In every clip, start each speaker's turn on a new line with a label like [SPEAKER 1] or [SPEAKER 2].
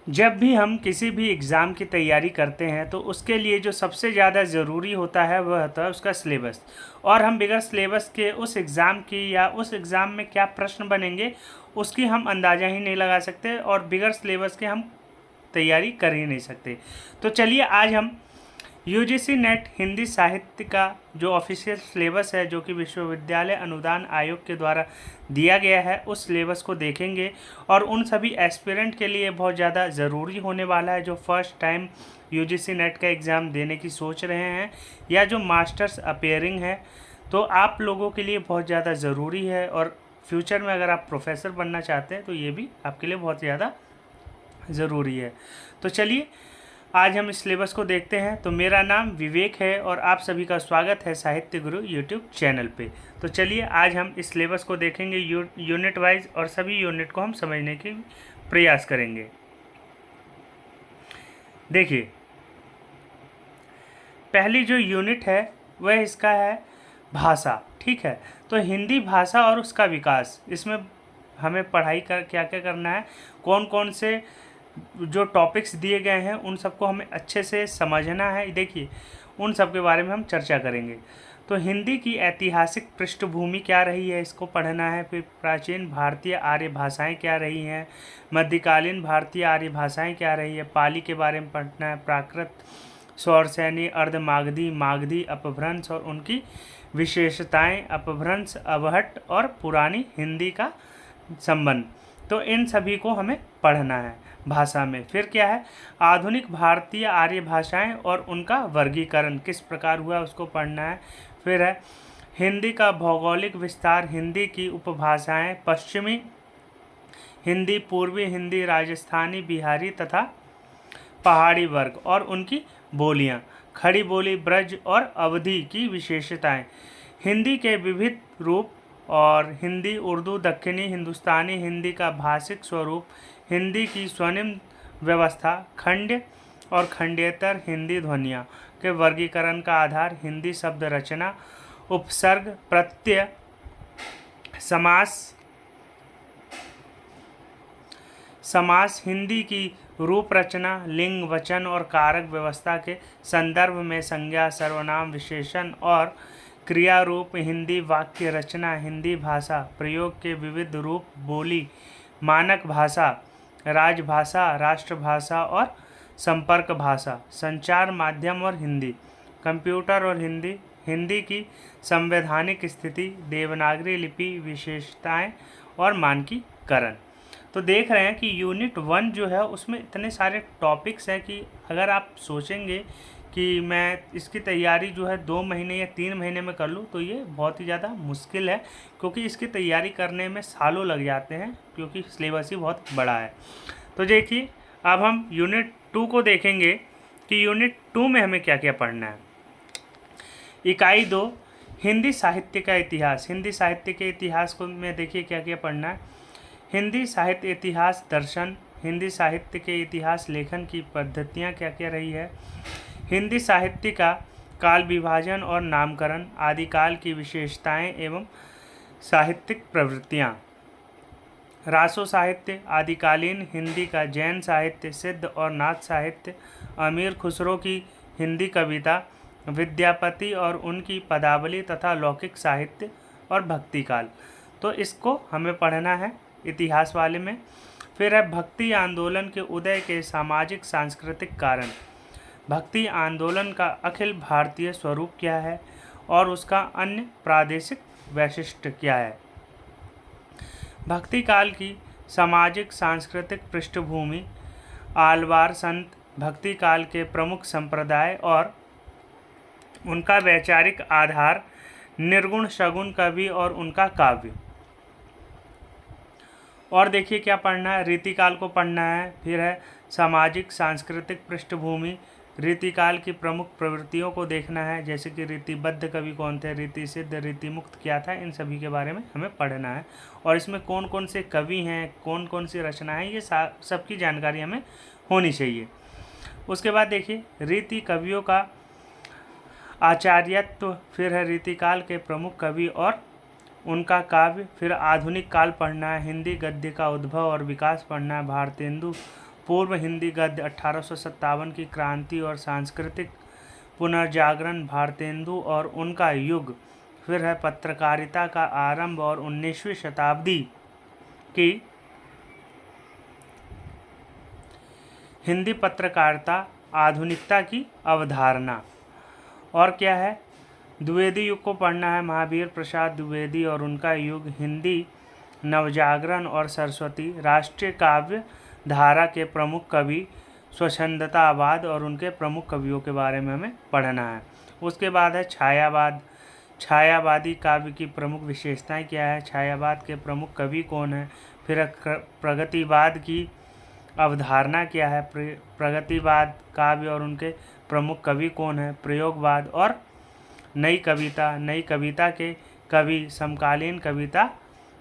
[SPEAKER 1] जब भी हम किसी भी एग्ज़ाम की तैयारी करते हैं तो उसके लिए जो सबसे ज़्यादा ज़रूरी होता है वह होता है उसका सिलेबस। और हम बगैर सिलेबस के उस एग्ज़ाम की या उस एग्ज़ाम में क्या प्रश्न बनेंगे उसकी हम अंदाज़ा ही नहीं लगा सकते, और बगैर सिलेबस के हम तैयारी कर ही नहीं सकते। तो चलिए आज हम यूजीसी नेट हिंदी साहित्य का जो ऑफिशियल सिलेबस है, जो कि विश्वविद्यालय अनुदान आयोग के द्वारा दिया गया है, उस सिलेबस को देखेंगे। और उन सभी एस्पिरेंट के लिए बहुत ज़्यादा ज़रूरी होने वाला है जो फर्स्ट टाइम यूजीसी नेट का एग्ज़ाम देने की सोच रहे हैं या जो मास्टर्स अपेयरिंग है, तो आप लोगों के लिए बहुत ज़्यादा ज़रूरी है। और फ्यूचर में अगर आप प्रोफेसर बनना चाहते हैं तो ये भी आपके लिए बहुत ज़्यादा ज़रूरी है। तो चलिए आज हम इस सिलेबस को देखते हैं। तो मेरा नाम विवेक है और आप सभी का स्वागत है साहित्य गुरु यूट्यूब चैनल पे। तो चलिए आज हम इस सिलेबस को देखेंगे यूनिट वाइज, और सभी यूनिट को हम समझने की प्रयास करेंगे। देखिए, पहली जो यूनिट है वह इसका है भाषा। ठीक है, तो हिंदी भाषा और उसका विकास, इसमें हमें पढ़ाई कर क्या क्या करना है, कौन कौन से जो टॉपिक्स दिए गए हैं उन सबको हमें अच्छे से समझना है। देखिए, उन सब के बारे में हम चर्चा करेंगे। तो हिंदी की ऐतिहासिक पृष्ठभूमि क्या रही है, इसको पढ़ना है। फिर प्राचीन भारतीय आर्य भाषाएं क्या रही हैं, मध्यकालीन भारतीय आर्य भाषाएं क्या रही है, पाली के बारे में पढ़ना है, प्राकृत, सौरसैनी, अर्धमागधी, मागधी, अपभ्रंश और उनकी विशेषताएं, अपभ्रंश, अवहट्ट और पुरानी हिंदी का संबंध। तो इन सभी को हमें पढ़ना है भाषा में। फिर क्या है, आधुनिक भारतीय आर्य भाषाएं और उनका वर्गीकरण किस प्रकार हुआ उसको पढ़ना है। फिर है हिंदी का भौगोलिक विस्तार, हिंदी की उपभाषाएं, पश्चिमी हिंदी, पूर्वी हिंदी, राजस्थानी, बिहारी तथा पहाड़ी वर्ग और उनकी बोलियां, खड़ी बोली, ब्रज और अवधी की विशेषताएं, हिंदी के विविध रूप और हिंदी, उर्दू, दक्षिणी हिंदुस्तानी हिंदी का भाषिक स्वरूप, हिंदी की स्वनिम व्यवस्था, खंड्य और खंड्येतर हिंदी ध्वनियाँ के वर्गीकरण का आधार, हिंदी शब्द रचना, उपसर्ग, प्रत्यय, समास, हिंदी की रूप रचना, लिंग, वचन और कारक व्यवस्था के संदर्भ में संज्ञा, सर्वनाम, विशेषण और क्रिया रूप, हिंदी वाक्य रचना, हिंदी भाषा प्रयोग के विविध रूप, बोली, मानक भाषा, राजभाषा, राष्ट्रभाषा और संपर्क भाषा, संचार माध्यम और हिंदी, कंप्यूटर और हिंदी, हिंदी की संवैधानिक स्थिति, देवनागरी लिपि, विशेषताएं और मानकीकरण। तो देख रहे हैं कि यूनिट 1 जो है उसमें इतने सारे टॉपिक्स हैं कि अगर आप सोचेंगे कि मैं इसकी तैयारी जो है 2 महीने या 3 महीने में कर लूँ तो ये बहुत ही ज़्यादा मुश्किल है, क्योंकि इसकी तैयारी करने में सालों लग जाते हैं, क्योंकि सिलेबस ही बहुत बड़ा है। तो देखिए, अब हम यूनिट 2 को देखेंगे कि यूनिट 2 में हमें क्या क्या पढ़ना है। इकाई 2, हिंदी साहित्य का इतिहास। हिंदी साहित्य के इतिहास को में देखिए क्या क्या पढ़ना है। हिंदी साहित्य इतिहास दर्शन, हिंदी साहित्य के इतिहास लेखन की पद्धतियाँ क्या क्या रही है, हिंदी साहित्य का काल विभाजन और नामकरण, आदिकाल की विशेषताएं एवं साहित्यिक प्रवृत्तियाँ, रासो साहित्य, आदिकालीन हिंदी का जैन साहित्य, सिद्ध और नाथ साहित्य, अमीर खुसरो की हिंदी कविता, विद्यापति और उनकी पदावली तथा लौकिक साहित्य और भक्ति काल। तो इसको हमें पढ़ना है इतिहास वाले में। फिर है भक्ति आंदोलन के उदय के सामाजिक सांस्कृतिक कारण, भक्ति आंदोलन का अखिल भारतीय स्वरूप क्या है और उसका अन्य प्रादेशिक वैशिष्ट्य क्या है, भक्ति काल की सामाजिक सांस्कृतिक पृष्ठभूमि, आलवार संत, भक्ति काल के प्रमुख संप्रदाय और उनका वैचारिक आधार, निर्गुण शगुन कवि और उनका काव्य। और देखिए क्या पढ़ना है, रीतिकाल को पढ़ना है। फिर है सामाजिक सांस्कृतिक पृष्ठभूमि, रीतिकाल की प्रमुख प्रवृत्तियों को देखना है, जैसे कि रीतिबद्ध कवि कौन थे, रीति सिद्ध, रीति मुक्त क्या था, इन सभी के बारे में हमें पढ़ना है। और इसमें कौन कौन से कवि हैं, कौन कौन सी रचना है, ये सबकी जानकारी हमें होनी चाहिए। उसके बाद देखिए रीति कवियों का आचार्यत्व, फिर है रीतिकाल के प्रमुख कवि और उनका काव्य, फिर आधुनिक काल पढ़ना है, हिंदी गद्य का उद्भव और विकास पढ़ना है, भारतेंदु पूर्व हिंदी गद्य 1857 की क्रांति और सांस्कृतिक पुनर्जागरण भारतेंदु और उनका युग। फिर है पत्रकारिता का आरंभ और 19वीं शताब्दी की हिंदी पत्रकारिता, आधुनिकता की अवधारणा। और क्या है, द्विवेदी युग को पढ़ना है, महावीर प्रसाद द्विवेदी और उनका युग, हिंदी नवजागरण और सरस्वती, राष्ट्रीय काव्य धारा के प्रमुख कवि, स्वच्छंदतावाद और उनके प्रमुख कवियों के बारे में हमें पढ़ना है। उसके बाद है छायावाद, छायावादी काव्य की प्रमुख विशेषताएं क्या है, छायावाद के प्रमुख कवि कौन है। फिर प्रगतिवाद की अवधारणा क्या है, प्रगतिवाद काव्य और उनके प्रमुख कवि कौन है। प्रयोगवाद और नई कविता, नई कविता के कवि, समकालीन कविता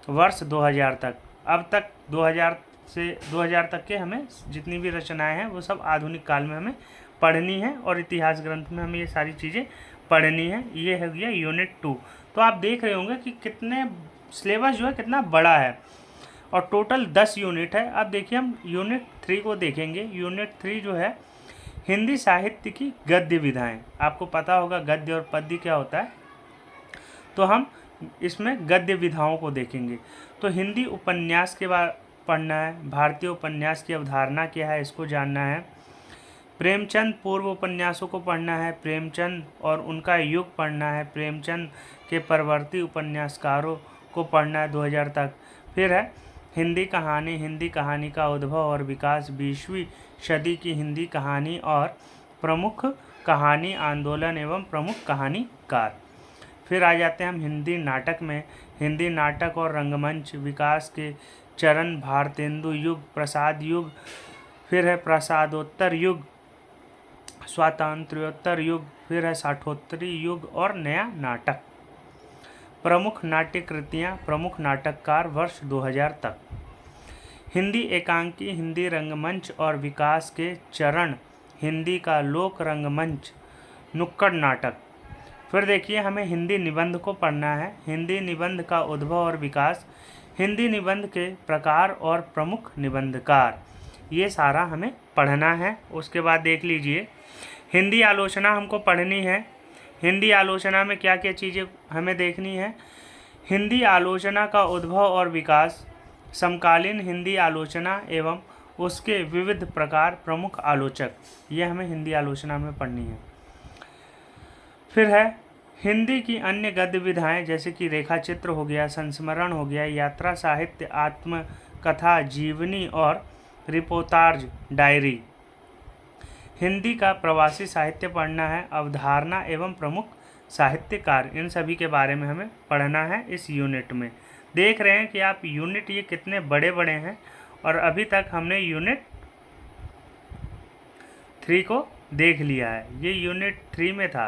[SPEAKER 1] वर्ष 2000 तक। अब तक 2000 से 2000 तक के हमें जितनी भी रचनाएं हैं वो सब आधुनिक काल में हमें पढ़नी है और इतिहास ग्रंथ में हमें ये सारी चीज़ें पढ़नी है। ये हो गया यूनिट 2। तो आप देख रहे होंगे कि कितने सिलेबस जो है कितना बड़ा है और टोटल 10 यूनिट है। अब देखिए हम यूनिट 3 को देखेंगे। यूनिट 3 जो है हिंदी साहित्य की गद्य विधाएं। आपको पता होगा गद्य और पद्य क्या होता है, तो हम इसमें गद्य विधाओं को देखेंगे। तो हिंदी उपन्यास के बाद पढ़ना है, भारतीय उपन्यास की अवधारणा क्या है इसको जानना है। प्रेमचंद पूर्व उपन्यासों को पढ़ना है, प्रेमचंद और उनका युग पढ़ना है, प्रेमचंद के परवर्ती उपन्यासकारों को पढ़ना है 2000 तक। फिर है हिंदी कहानी, हिंदी कहानी का उद्भव और विकास, 20वीं सदी की हिंदी कहानी और प्रमुख कहानी आंदोलन एवं प्रमुख कहानीकार। फिर आ जाते हैं हम हिंदी नाटक में, हिंदी नाटक और रंगमंच विकास के चरण, भारतेंदु युग, प्रसाद युग, फिर है प्रसादोत्तर युग, स्वातंत्र्योत्तर युग, फिर है साठोत्तरी युग और नया नाटक। प्रमुख नाट्य कृतियाँ, प्रमुख नाटककार वर्ष 2000 तक। हिंदी एकांकी, हिंदी रंगमंच और विकास के चरण, हिंदी का लोक रंगमंच, नुक्कड़ नाटक। फिर देखिए हमें हिंदी निबंध को पढ़ना है, हिंदी निबंध का उद्भव और विकास, हिंदी निबंध के प्रकार और प्रमुख निबंधकार, ये सारा हमें पढ़ना है। उसके बाद देख लीजिए हिंदी आलोचना हमको पढ़नी है। हिंदी आलोचना में क्या क्या चीज़ें हमें देखनी है, हिंदी आलोचना का उद्भव और विकास, समकालीन हिंदी आलोचना एवं उसके विविध प्रकार, प्रमुख आलोचक, ये हमें हिंदी आलोचना में पढ़नी है। फिर है हिंदी की अन्य गद्य विधाएं जैसे कि रेखा चित्र हो गया, संस्मरण हो गया, यात्रा साहित्य, आत्मकथा, जीवनी और रिपोर्टाज डायरी। हिंदी का प्रवासी साहित्य पढ़ना है, अवधारणा एवं प्रमुख साहित्यकार, इन सभी के बारे में हमें पढ़ना है इस यूनिट में। देख रहे हैं कि आप यूनिट ये कितने बड़े बड़े हैं और अभी तक हमने यूनिट 3 को देख लिया है, ये यूनिट 3 में था।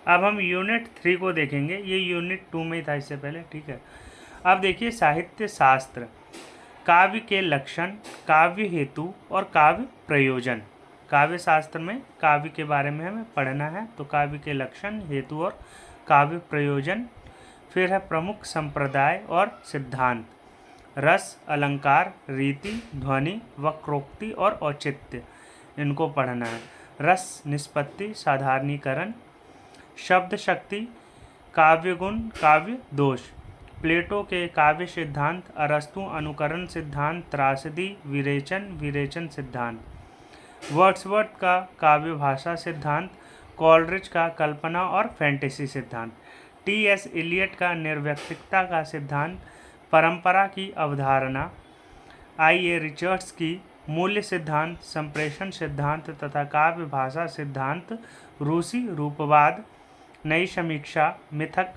[SPEAKER 1] अब हम यूनिट 3 को देखेंगे, ये यूनिट 2 में था इससे पहले, ठीक है। अब देखिए साहित्य शास्त्र, काव्य के लक्षण, काव्य हेतु और काव्य प्रयोजन। काव्य शास्त्र में काव्य के बारे में हमें पढ़ना है, तो काव्य के लक्षण, हेतु और काव्य प्रयोजन। फिर है प्रमुख संप्रदाय और सिद्धांत, रस, अलंकार, रीति, ध्वनि, वक्रोक्ति और औचित्य, इनको पढ़ना है। रस निष्पत्ति, साधारणीकरण, शब्द शक्ति, काव्य गुण, काव्य दोष, प्लेटो के काव्य सिद्धांत, अरस्तु अनुकरण सिद्धांत, त्रासदी, विरेचन, विरेचन सिद्धांत, वर्ड्सवर्थ का काव्य भाषा सिद्धांत, कॉलरिज का कल्पना और फैंटेसी सिद्धांत, टी.एस. इलियट का निर्व्यक्तिकता का सिद्धांत, परंपरा की अवधारणा, आई.ए. रिचर्ड्स की मूल्य सिद्धांत, संप्रेषण सिद्धांत तथा काव्य भाषा सिद्धांत, रूसी रूपवाद, नई समीक्षा, मिथक,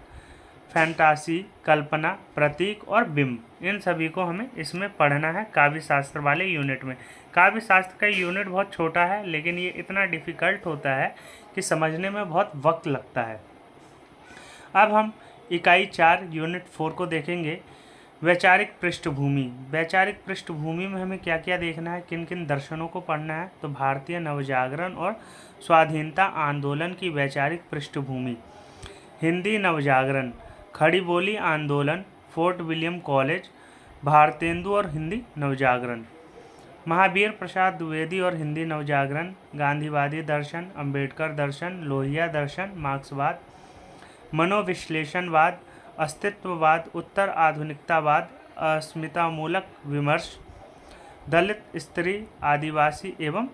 [SPEAKER 1] फैंटासी, कल्पना, प्रतीक और बिंब, इन सभी को हमें इसमें पढ़ना है काव्य शास्त्र वाले यूनिट में। काव्य शास्त्र का यूनिट बहुत छोटा है लेकिन ये इतना डिफ़िकल्ट होता है कि समझने में बहुत वक्त लगता है। अब हम इकाई 4 यूनिट 4 को देखेंगे। वैचारिक पृष्ठभूमि, वैचारिक पृष्ठभूमि में हमें क्या क्या देखना है, किन किन दर्शनों को पढ़ना है, तो भारतीय नवजागरण और स्वाधीनता आंदोलन की वैचारिक पृष्ठभूमि, हिंदी नवजागरण, खड़ी बोली आंदोलन, फोर्ट विलियम कॉलेज, भारतेंदु और हिंदी नवजागरण, महावीर प्रसाद द्विवेदी और हिंदी नवजागरण, गांधीवादी दर्शन, अंबेडकर दर्शन, लोहिया दर्शन, मार्क्सवाद, मनोविश्लेषणवाद, अस्तित्ववाद, उत्तर आधुनिकतावाद, अस्मितामूलक विमर्श, दलित, स्त्री, आदिवासी एवं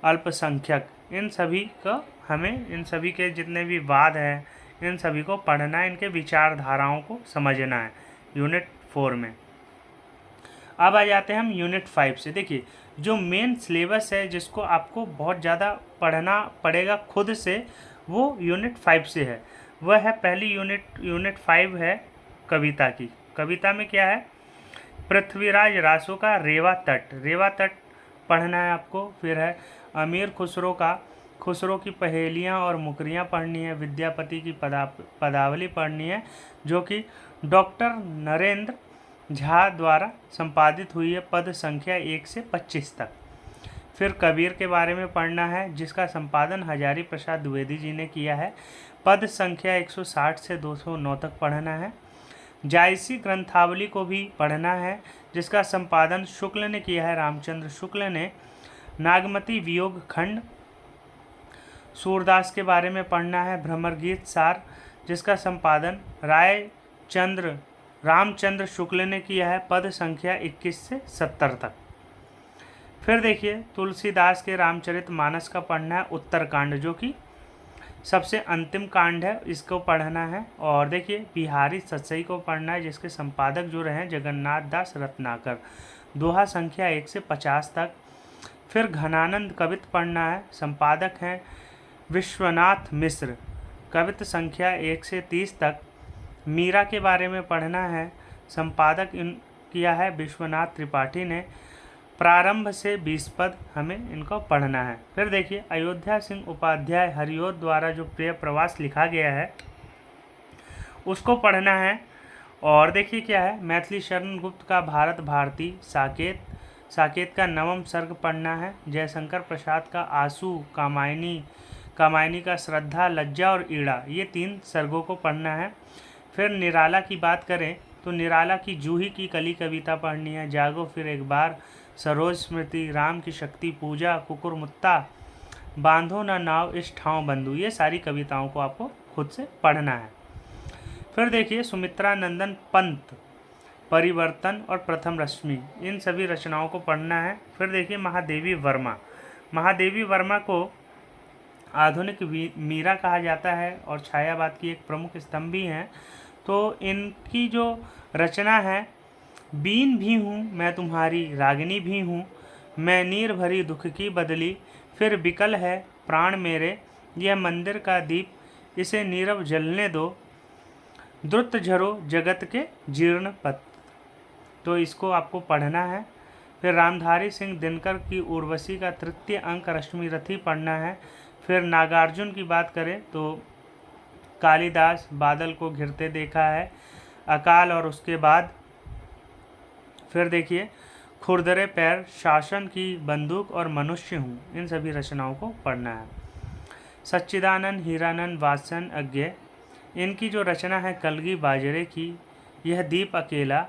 [SPEAKER 1] अल्पसंख्यक, इन सभी के जितने भी वाद हैं इन सभी को पढ़ना है, इनके विचारधाराओं को समझना है यूनिट 4 में। अब आ जाते हैं हम यूनिट 5 से। देखिए जो मेन सिलेबस है जिसको आपको बहुत ज़्यादा पढ़ना पड़ेगा खुद से, वो यूनिट 5 से है। वह है पहली यूनिट 5 है कविता की। कविता में क्या है, पृथ्वीराज रासो का रेवा तट पढ़ना है आपको। फिर है अमीर खुसरो की पहेलियाँ और मुकरियाँ पढ़नी है। विद्यापति की पदावली पढ़नी है जो कि डॉक्टर नरेंद्र झा द्वारा संपादित हुई है, पद संख्या 1 से 25 तक। फिर कबीर के बारे में पढ़ना है जिसका संपादन हजारी प्रसाद द्विवेदी जी ने किया है, पद संख्या 160 से 209 तक पढ़ना है। जायसी ग्रंथावली को भी पढ़ना है जिसका संपादन शुक्ल ने किया है, रामचंद्र शुक्ल ने। नागमती वियोग खंड, सूरदास के बारे में पढ़ना है। भ्रमर गीत सार जिसका संपादन रामचंद्र शुक्ल ने किया है, पद संख्या 21 से 70 तक। फिर देखिए तुलसीदास के रामचरितमानस का पढ़ना है, उत्तरकांड जो कि सबसे अंतिम कांड है, इसको पढ़ना है। और देखिए बिहारी सतसई को पढ़ना है जिसके संपादक जो रहे जगन्नाथ दास रत्नाकर, दोहा संख्या 1 से 50 तक। फिर घनानंद कवित पढ़ना है, संपादक हैं विश्वनाथ मिश्र, कवित संख्या 1 से 30 तक। मीरा के बारे में पढ़ना है, संपादक किया है विश्वनाथ त्रिपाठी ने, प्रारंभ से 20 पद हमें इनको पढ़ना है। फिर देखिए अयोध्या सिंह उपाध्याय हरिओत द्वारा जो प्रिय प्रवास लिखा गया है उसको पढ़ना है। और देखिए क्या है, मैथिली शरण गुप्त का भारत भारती, साकेत का नवम सर्ग पढ़ना है। जयशंकर प्रसाद का आंसू, कामायनी का श्रद्धा, लज्जा और ईड़ा, ये 3 सर्गों को पढ़ना है। फिर निराला की बात करें तो निराला की जूही की कली कविता पढ़नी है। जागो फिर एक बार, सरोज स्मृति, राम की शक्ति पूजा, कुकुरमुत्ता, बांधो न नाव इस ठाव बंधु, ये सारी कविताओं को आपको खुद से पढ़ना है। फिर देखिए सुमित्रा नंदन पंत, परिवर्तन और प्रथम रश्मि, इन सभी रचनाओं को पढ़ना है। फिर देखिए महादेवी वर्मा को आधुनिक मीरा कहा जाता है और छायावाद की एक प्रमुख स्तंभ भी हैं। तो इनकी जो रचना है, बीन भी हूँ मैं तुम्हारी रागिनी भी हूँ, मैं नीर भरी दुख की बदली, फिर बिकल है प्राण मेरे, यह मंदिर का दीप इसे नीरव जलने दो, द्रुत झरो जगत के जीर्ण पथ, तो इसको आपको पढ़ना है। फिर रामधारी सिंह दिनकर की उर्वशी का 3य अंक रश्मि रथी पढ़ना है। फिर नागार्जुन की बात करें तो कालिदास बादल को घिरते देखा है, अकाल और उसके बाद। फिर देखिए खुरदरे पैर, शासन की बंदूक और मनुष्य हूँ, इन सभी रचनाओं को पढ़ना है। सच्चिदानंद हीरानंद वात्सन अज्ञ, इनकी जो रचना है कलगी बाजरे की, यह दीप अकेला,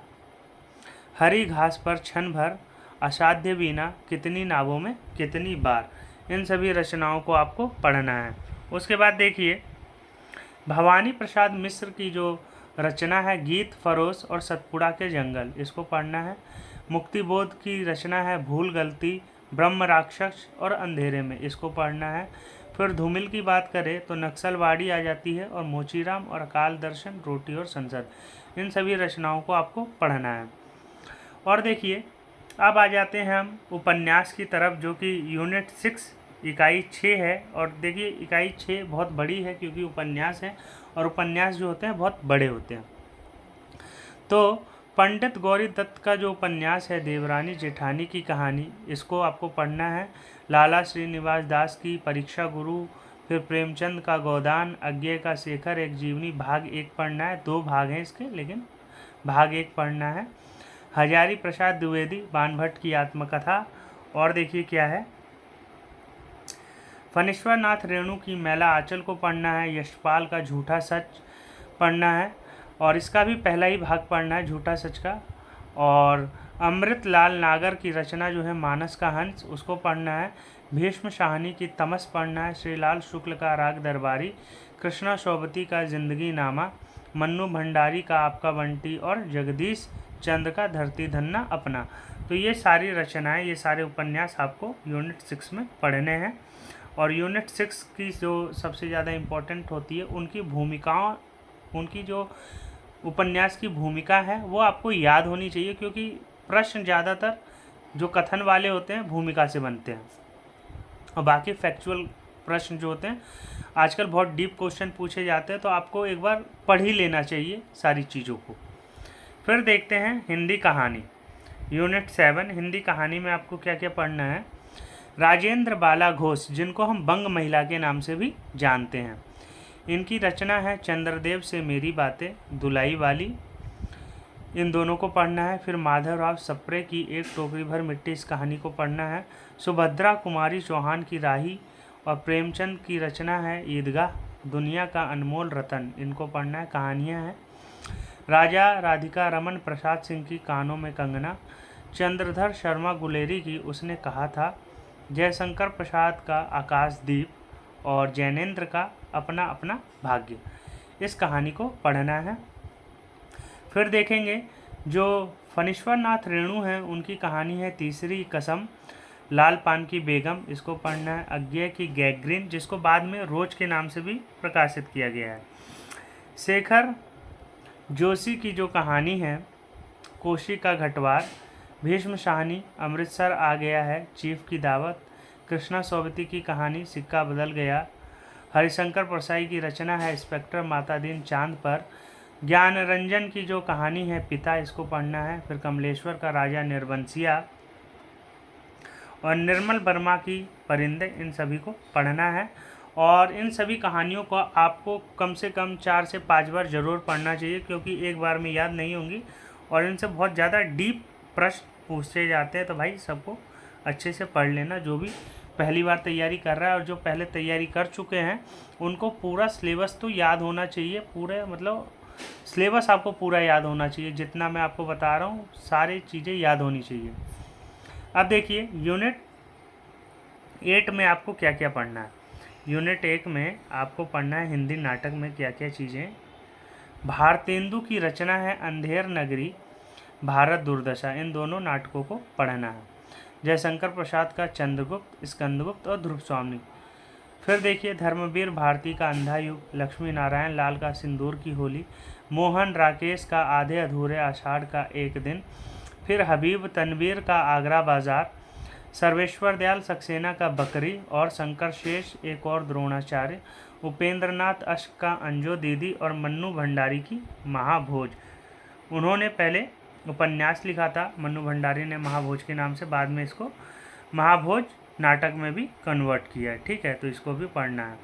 [SPEAKER 1] हरी घास पर क्षण भर, असाध्य बीना, कितनी नावों में कितनी बार, इन सभी रचनाओं को आपको पढ़ना है। उसके बाद देखिए भवानी प्रसाद मिश्र की जो रचना है गीत फरोश और सतपुड़ा के जंगल, इसको पढ़ना है। मुक्तिबोध की रचना है भूल गलती, ब्रह्म राक्षस और अंधेरे में, इसको पढ़ना है। फिर धूमिल की बात करें तो नक्सलवाड़ी आ जाती है, और मोचीराम और अकाल दर्शन, रोटी और संसद, इन सभी रचनाओं को आपको पढ़ना है। और देखिए अब आ जाते हैं हम उपन्यास की तरफ, जो कि यूनिट 6 इकाई 6 है। और देखिए इकाई 6 बहुत बड़ी है क्योंकि उपन्यास है, और उपन्यास जो होते हैं बहुत बड़े होते हैं। तो पंडित गौरी दत्त का जो उपन्यास है देवरानी जेठानी की कहानी, इसको आपको पढ़ना है। लाला श्रीनिवास दास की परीक्षा गुरु, फिर प्रेमचंद का गोदान, अज्ञे का शेखर एक जीवनी भाग 1 पढ़ना है। 2 भाग हैं इसके, लेकिन भाग 1 पढ़ना है। हजारी प्रसाद द्विवेदी बाणभट्ट की आत्मकथा। और देखिए क्या है, फणीश्वर नाथ रेणु की मैला आंचल को पढ़ना है। यशपाल का झूठा सच पढ़ना है, और इसका भी पहला ही भाग पढ़ना है झूठा सच का। और अमृतलाल नागर की रचना जो है मानस का हंस, उसको पढ़ना है। भीष्म शाहनी की तमस पढ़ना है। श्रीलाल शुक्ल का राग दरबारी, कृष्णा सोबती का जिंदगी नामा, मन्नू भंडारी का आपका बंटी और जगदीश चंद्र का धरती धन्ना अपना। तो ये सारी रचनाएं, ये सारे उपन्यास आपको यूनिट 6 में पढ़ने हैं। और यूनिट 6 की जो सबसे ज़्यादा इम्पोर्टेंट होती है, उनकी भूमिकाओं, उनकी जो उपन्यास की भूमिका है वो आपको याद होनी चाहिए, क्योंकि प्रश्न ज़्यादातर जो कथन वाले होते हैं भूमिका से बनते हैं, और बाकी फैक्चुअल प्रश्न जो होते हैं आजकल बहुत डीप क्वेश्चन पूछे जाते हैं, तो आपको एक बार पढ़ ही लेना चाहिए सारी चीज़ों को। फिर देखते हैं हिंदी कहानी। यूनिट 7 हिंदी कहानी में आपको क्या क्या पढ़ना है। राजेंद्र बाला घोष, जिनको हम बंग महिला के नाम से भी जानते हैं, इनकी रचना है चंद्रदेव से मेरी बातें, दुलाई वाली, इन दोनों को पढ़ना है। फिर माधवराव सप्रे की एक टोकरी भर मिट्टी, इस कहानी को पढ़ना है। सुभद्रा कुमारी चौहान की राही और प्रेमचंद की रचना है ईदगाह, दुनिया का अनमोल रतन, इनको पढ़ना है, कहानियाँ हैं। राजा राधिका रमन प्रसाद सिंह की कानों में कंगना, चंद्रधर शर्मा गुलेरी की उसने कहा था, जयशंकर प्रसाद का आकाशदीप और जैनेन्द्र का अपना अपना भाग्य, इस कहानी को पढ़ना है। फिर देखेंगे जो फणीश्वर नाथ रेणु हैं, उनकी कहानी है तीसरी कसम, लाल पान की बेगम, इसको पढ़ना है। अज्ञे की गैग्रीन, जिसको बाद में रोज के नाम से भी प्रकाशित किया गया है। शेखर जोशी की जो कहानी है कोशी का घटवार, भीष्म शाहनी अमृतसर आ गया है, चीफ की दावत, कृष्णा सोबती की कहानी सिक्का बदल गया, हरिशंकर परसाई की रचना है इंस्पेक्टर माता दीन चांद पर, ज्ञान रंजन की जो कहानी है पिता, इसको पढ़ना है। फिर कमलेश्वर का राजा निर्बंसिया और निर्मल वर्मा की परिंदे, इन सभी को पढ़ना है। और इन सभी कहानियों को आपको कम से कम 4 से 5 बार ज़रूर पढ़ना चाहिए, क्योंकि एक बार में याद नहीं होंगी और इनसे बहुत ज़्यादा डीप प्रश्न पूछे जाते हैं। तो भाई सबको अच्छे से पढ़ लेना, जो भी पहली बार तैयारी कर रहा है और जो पहले तैयारी कर चुके हैं उनको पूरा सिलेबस तो याद होना चाहिए, पूरे मतलब सिलेबस आपको पूरा याद होना चाहिए, जितना मैं आपको बता रहा हूँ सारी चीज़ें याद होनी चाहिए। अब देखिए यूनिट 8 में आपको क्या क्या पढ़ना है। यूनिट 1 में आपको पढ़ना है हिंदी नाटक में क्या क्या चीज़ें। भारतेंदु की रचना है अंधेर नगरी, भारत दुर्दशा, इन दोनों नाटकों को पढ़ना है। जयशंकर प्रसाद का चंद्रगुप्त, स्कंदगुप्त और ध्रुव स्वामी। फिर देखिए धर्मवीर भारती का अंधा युग, लक्ष्मी नारायण लाल का सिंदूर की होली, मोहन राकेश का आधे अधूरे आषाढ़ का एक दिन, फिर हबीब तनवीर का आगरा बाजार, सर्वेश्वर दयाल सक्सेना का बकरी और शंकर शेष एक और द्रोणाचार्य, उपेंद्रनाथ अश्क का अंजो दीदी और मन्नू भंडारी की महाभोज। उन्होंने पहले उपन्यास लिखा था, मन्नू भंडारी ने महाभोज के नाम से, बाद में इसको महाभोज नाटक में भी कन्वर्ट किया है। ठीक है, तो इसको भी पढ़ना है।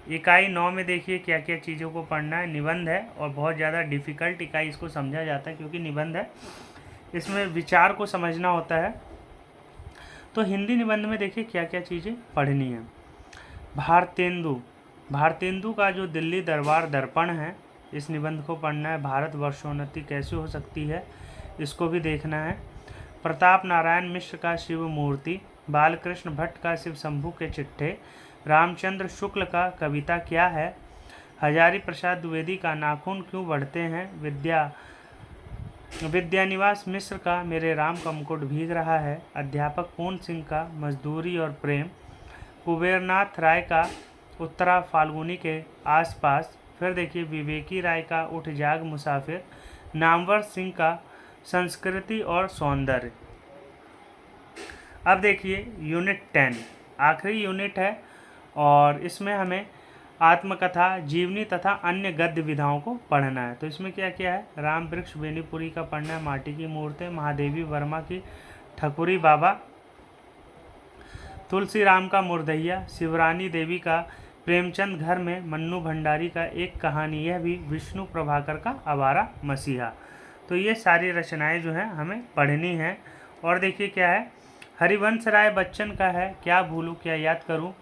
[SPEAKER 1] इकाई 9 में देखिए क्या क्या चीज़ों को पढ़ना है। निबंध है और बहुत ज़्यादा डिफ़िकल्ट इकाई इसको समझा जाता है, क्योंकि निबंध है, इसमें विचार को समझना होता है। तो हिंदी निबंध में देखिए क्या क्या चीज़ें पढ़नी है। भारतेंदु, भारतेंदु का जो दिल्ली दरबार दर्पण है, इस निबंध को पढ़ना है। भारत वर्षोन्नति कैसे हो सकती है, इसको भी देखना है। प्रताप नारायण मिश्र का शिव मूर्ति, बालकृष्ण भट्ट का शिव शंभू के चिट्ठे, रामचंद्र शुक्ल का कविता क्या है, हजारी प्रसाद द्विवेदी का नाखून क्यों बढ़ते हैं, विद्यानिवास मिश्र का मेरे राम का मुकुट भीग रहा है, अध्यापक पूर्ण सिंह का मजदूरी और प्रेम, कुबेरनाथ राय का उत्तरा फाल्गुनी के आसपास, फिर देखिए विवेकी राय का उठ जाग मुसाफिर, नामवर सिंह का संस्कृति और सौंदर्य। अब देखिए यूनिट 10 आखिरी यूनिट है और इसमें हमें आत्मकथा, जीवनी तथा अन्य गद्य विधाओं को पढ़ना है। तो इसमें क्या क्या है, राम वृक्ष बेनीपुरी का पढ़ना है, माटी की मूर्तें, महादेवी वर्मा की ठकुरी बाबा, तुलसी राम का मुर्दैया, शिवरानी देवी का प्रेमचंद घर में, मन्नू भंडारी का एक कहानी, यह भी विष्णु प्रभाकर का आवारा मसीहा। तो ये सारी रचनाएं जो हैं हमें पढ़नी हैं। और देखिए क्या है, हरिवंश राय बच्चन का है क्या भूलूं क्या याद करूं,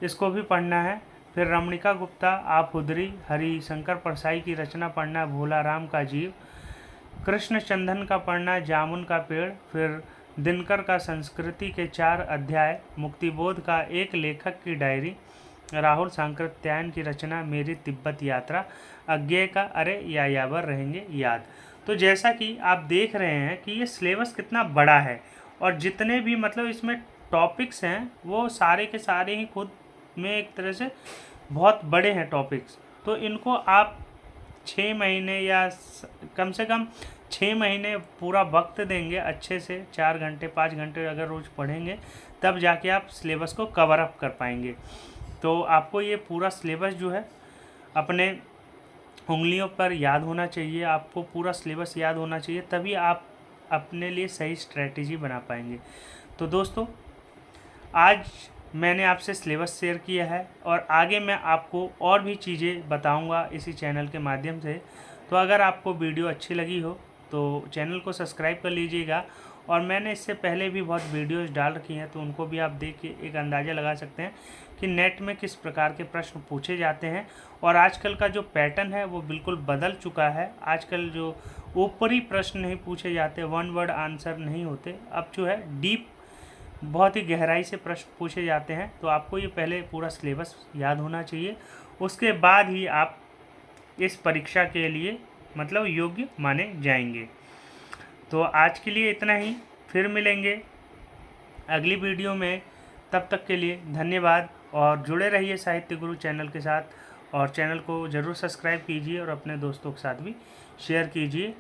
[SPEAKER 1] इसको भी पढ़ना है। फिर रमणिका गुप्ता आप हुदरी, हरिशंकर परसाई की रचना पढ़ना है, भोला राम का जीव, कृष्ण चंदन का पढ़ना, जामुन का पेड़, फिर दिनकर का संस्कृति के 4 अध्याय, मुक्तिबोध का एक लेखक की डायरी, राहुल सांकृत्यायन की रचना मेरी तिब्बत यात्रा, अज्ञेय का अरे यायावर रहेंगे याद। तो जैसा कि आप देख रहे हैं कि ये सिलेबस कितना बड़ा है और जितने भी मतलब इसमें टॉपिक्स हैं वो सारे के सारे ही खुद में एक तरह से बहुत बड़े हैं टॉपिक्स। तो इनको आप 6 महीने या कम से कम 6 महीने पूरा वक्त देंगे अच्छे से, 4 घंटे 5 घंटे अगर रोज़ पढ़ेंगे तब जाके आप सिलेबस को कवर अप कर पाएंगे। तो आपको ये पूरा सिलेबस जो है अपने उंगलियों पर याद होना चाहिए, आपको पूरा सिलेबस याद होना चाहिए, तभी आप अपने लिए सही स्ट्रेटेजी बना पाएंगे। तो दोस्तों आज मैंने आपसे सिलेबस शेयर किया है और आगे मैं आपको और भी चीज़ें बताऊंगा इसी चैनल के माध्यम से। तो अगर आपको वीडियो अच्छी लगी हो तो चैनल को सब्सक्राइब कर लीजिएगा। और मैंने इससे पहले भी बहुत वीडियोस डाल रखी हैं तो उनको भी आप देख के एक अंदाज़ा लगा सकते हैं कि नेट में किस प्रकार के प्रश्न पूछे जाते हैं। और आजकल का जो पैटर्न है वो बिल्कुल बदल चुका है। आजकल जो ऊपरी प्रश्न नहीं पूछे जाते, 1 वर्ड आंसर नहीं होते, अब जो है डीप बहुत ही गहराई से प्रश्न पूछे जाते हैं। तो आपको ये पहले पूरा सिलेबस याद होना चाहिए, उसके बाद ही आप इस परीक्षा के लिए मतलब योग्य माने जाएंगे। तो आज के लिए इतना ही, फिर मिलेंगे अगली वीडियो में। तब तक के लिए धन्यवाद और जुड़े रहिए साहित्य गुरु चैनल के साथ। और चैनल को ज़रूर सब्सक्राइब कीजिए और अपने दोस्तों के साथ भी शेयर कीजिए,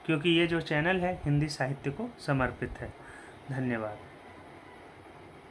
[SPEAKER 1] क्योंकि ये जो चैनल है हिंदी साहित्य को समर्पित है। धन्यवाद।